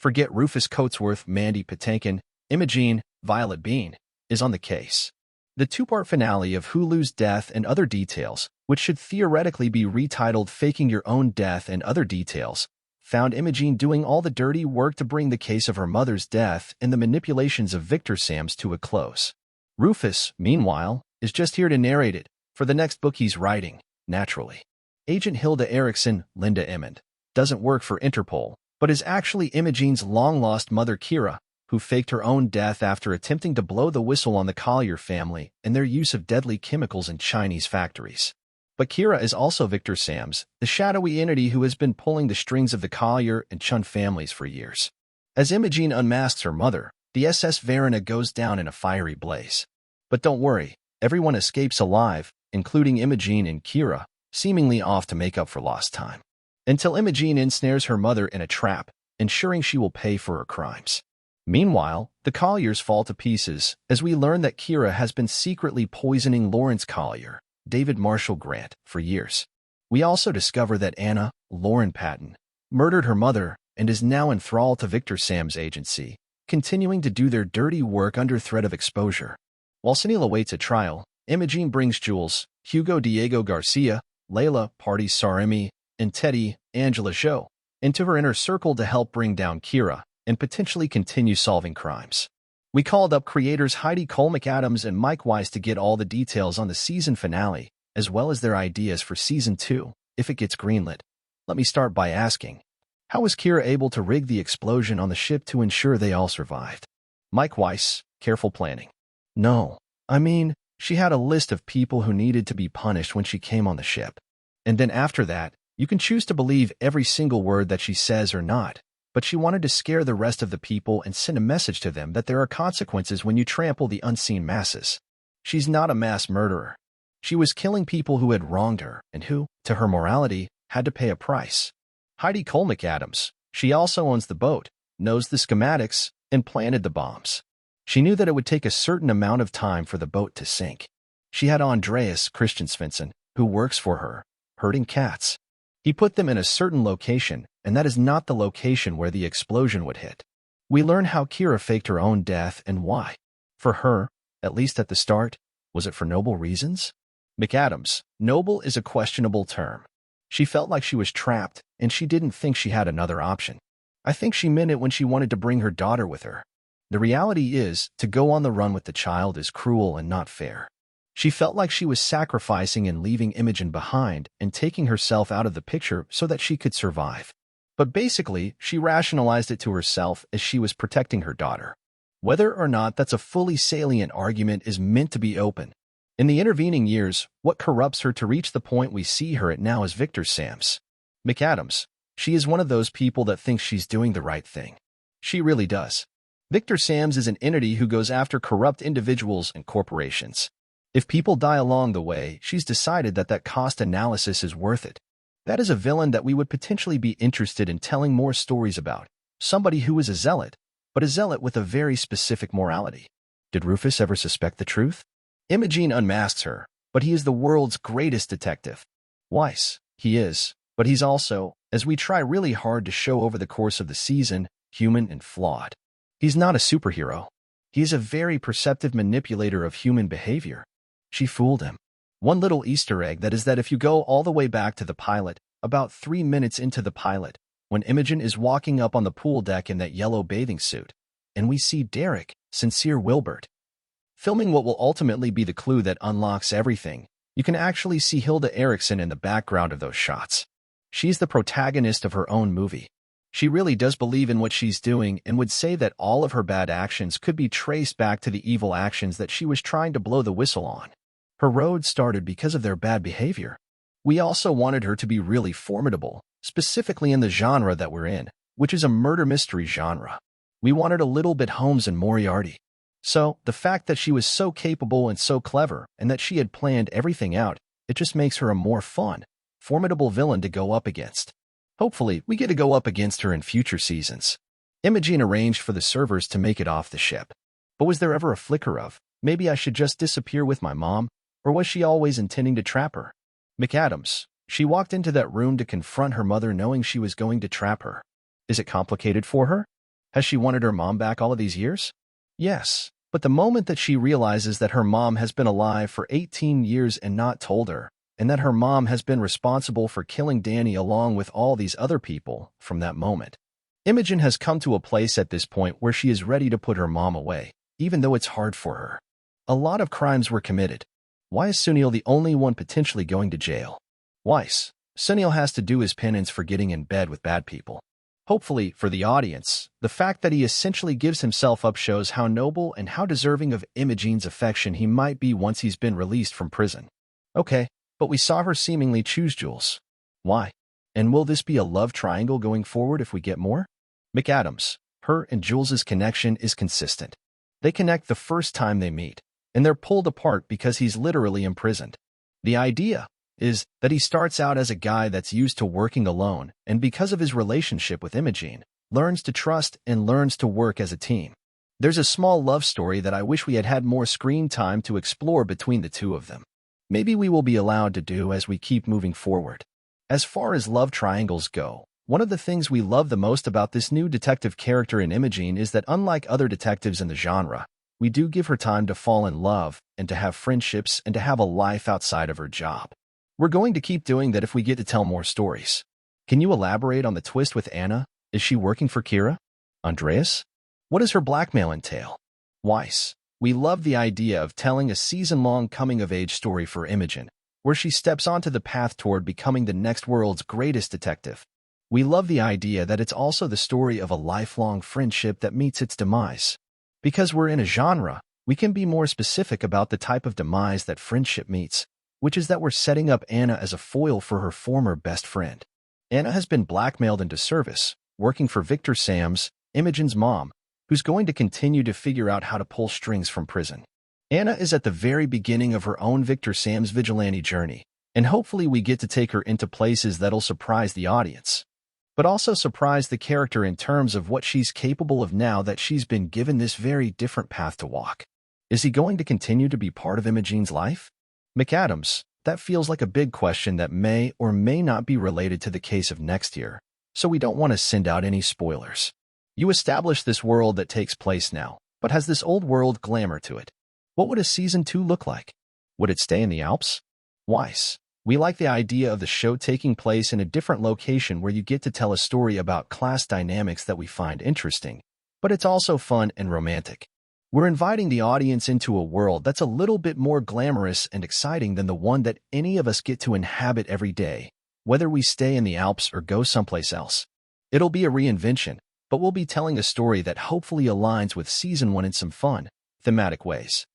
Forget Rufus Coatsworth, Mandy Patinkin, Imogene, Violet Bean, is on the case. The two-part finale of Hulu's Death and Other Details, which should theoretically be retitled Faking Your Own Death and Other Details, found Imogene doing all the dirty work to bring the case of her mother's death and the manipulations of Viktor Sams to a close. Rufus, meanwhile, is just here to narrate it for the next book he's writing, naturally. Agent Hilda Erickson, Linda Emmond, doesn't work for Interpol, but is actually Imogene's long-lost mother Kira, who faked her own death after attempting to blow the whistle on the Collier family and their use of deadly chemicals in Chinese factories. But Kira is also Viktor Sams, the shadowy entity who has been pulling the strings of the Collier and Chun families for years. As Imogene unmasks her mother, the SS Varuna goes down in a fiery blaze. But don't worry, everyone escapes alive, including Imogene and Kira, seemingly off to make up for lost time. Until Imogene ensnares her mother in a trap, ensuring she will pay for her crimes. Meanwhile, the Colliers fall to pieces as we learn that Kira has been secretly poisoning Lawrence Collier, David Marshall Grant, for years. We also discover that Anna, Lauren Patton, murdered her mother and is now enthralled to Viktor Sams' agency, continuing to do their dirty work under threat of exposure. While Sunil awaits a trial, Imogene brings Jules, Hugo Diego Garcia, Layla, Party Saremi, and Teddy, Angela Zhou, into her inner circle to help bring down Kira and potentially continue solving crimes. We called up creators Heidi Cole McAdams and Mike Weiss to get all the details on the season finale, as well as their ideas for Season 2, if it gets greenlit. Let me start by asking, how was Kira able to rig the explosion on the ship to ensure they all survived? Mike Weiss, careful planning. No, I mean, she had a list of people who needed to be punished when she came on the ship. And then after that, you can choose to believe every single word that she says or not. But she wanted to scare the rest of the people and send a message to them that there are consequences when you trample the unseen masses. She's not a mass murderer. She was killing people who had wronged her and who, to her morality, had to pay a price. Heidi Cole McAdams, she also owns the boat, knows the schematics, and planted the bombs. She knew that it would take a certain amount of time for the boat to sink. She had Andreas Christiansson, who works for her, herding cats. He put them in a certain location, and that is not the location where the explosion would hit. We learn how Kira faked her own death and why. For her, at least at the start, was it for noble reasons? McAdams, noble is a questionable term. She felt like she was trapped, and she didn't think she had another option. I think she meant it when she wanted to bring her daughter with her. The reality is, to go on the run with the child is cruel and not fair. She felt like she was sacrificing and leaving Imogen behind and taking herself out of the picture so that she could survive. But basically, she rationalized it to herself as she was protecting her daughter. Whether or not that's a fully salient argument is meant to be open. In the intervening years, what corrupts her to reach the point we see her at now is Viktor Sams. McAdams, she is one of those people that thinks she's doing the right thing. She really does. Viktor Sams is an entity who goes after corrupt individuals and corporations. If people die along the way, she's decided that cost analysis is worth it. That is a villain that we would potentially be interested in telling more stories about. Somebody who is a zealot, but a zealot with a very specific morality. Did Rufus ever suspect the truth? Imogene unmasks her, but he is the world's greatest detective. Weiss, he is, but he's also, as we try really hard to show over the course of the season, human and flawed. He's not a superhero. He is a very perceptive manipulator of human behavior. She fooled him. One little Easter egg that is that if you go all the way back to the pilot, about 3 minutes into the pilot, when Imogen is walking up on the pool deck in that yellow bathing suit, and we see Derek, Sincere Wilbert, filming what will ultimately be the clue that unlocks everything, you can actually see Hilda Erickson in the background of those shots. She's the protagonist of her own movie. She really does believe in what she's doing and would say that all of her bad actions could be traced back to the evil actions that she was trying to blow the whistle on. Her road started because of their bad behavior. We also wanted her to be really formidable, specifically in the genre that we're in, which is a murder mystery genre. We wanted a little bit Holmes and Moriarty. So, the fact that she was so capable and so clever, and that she had planned everything out, it just makes her a more fun, formidable villain to go up against. Hopefully, we get to go up against her in future seasons. Imogene arranged for the servers to make it off the ship. But was there ever a flicker of, maybe I should just disappear with my mom? Or was she always intending to trap her? McAdams, she walked into that room to confront her mother knowing she was going to trap her. Is it complicated for her? Has she wanted her mom back all of these years? Yes, but the moment that she realizes that her mom has been alive for 18 years and not told her, and that her mom has been responsible for killing Danny along with all these other people, from that moment, Imogen has come to a place at this point where she is ready to put her mom away, even though it's hard for her. A lot of crimes were committed. Why is Sunil the only one potentially going to jail? Weiss. Sunil has to do his penance for getting in bed with bad people. Hopefully, for the audience, the fact that he essentially gives himself up shows how noble and how deserving of Imogen's affection he might be once he's been released from prison. Okay, but we saw her seemingly choose Jules. Why? And will this be a love triangle going forward if we get more? McAdams. Her and Jules's connection is consistent. They connect the first time they meet, and they're pulled apart because he's literally imprisoned. The idea is that he starts out as a guy that's used to working alone, and because of his relationship with Imogen, learns to trust and learns to work as a team. There's a small love story that I wish we had had more screen time to explore between the two of them. Maybe we will be allowed to do as we keep moving forward. As far as love triangles go, one of the things we love the most about this new detective character in Imogen is that unlike other detectives in the genre, we do give her time to fall in love and to have friendships and to have a life outside of her job. We're going to keep doing that if we get to tell more stories. Can you elaborate on the twist with Anna? Is she working for Kira? Andreas? What does her blackmail entail? Weiss. We love the idea of telling a season-long coming-of-age story for Imogen, where she steps onto the path toward becoming the next world's greatest detective. We love the idea that it's also the story of a lifelong friendship that meets its demise. Because we're in a genre, we can be more specific about the type of demise that friendship meets, which is that we're setting up Anna as a foil for her former best friend. Anna has been blackmailed into service, working for Viktor Sams, Imogen's mom, who's going to continue to figure out how to pull strings from prison. Anna is at the very beginning of her own Viktor Sams vigilante journey, and hopefully we get to take her into places that'll surprise the audience, but also surprise the character in terms of what she's capable of now that she's been given this very different path to walk. Is he going to continue to be part of Imogen's life? McAdams. That feels like a big question that may or may not be related to the case of next year, so we don't want to send out any spoilers. You establish this world that takes place now, but has this old world glamour to it. What would a season 2 look like? Would it stay in the Alps? Weiss. We like the idea of the show taking place in a different location where you get to tell a story about class dynamics that we find interesting, but it's also fun and romantic. We're inviting the audience into a world that's a little bit more glamorous and exciting than the one that any of us get to inhabit every day, whether we stay in the Alps or go someplace else. It'll be a reinvention, but we'll be telling a story that hopefully aligns with Season 1 in some fun, thematic ways.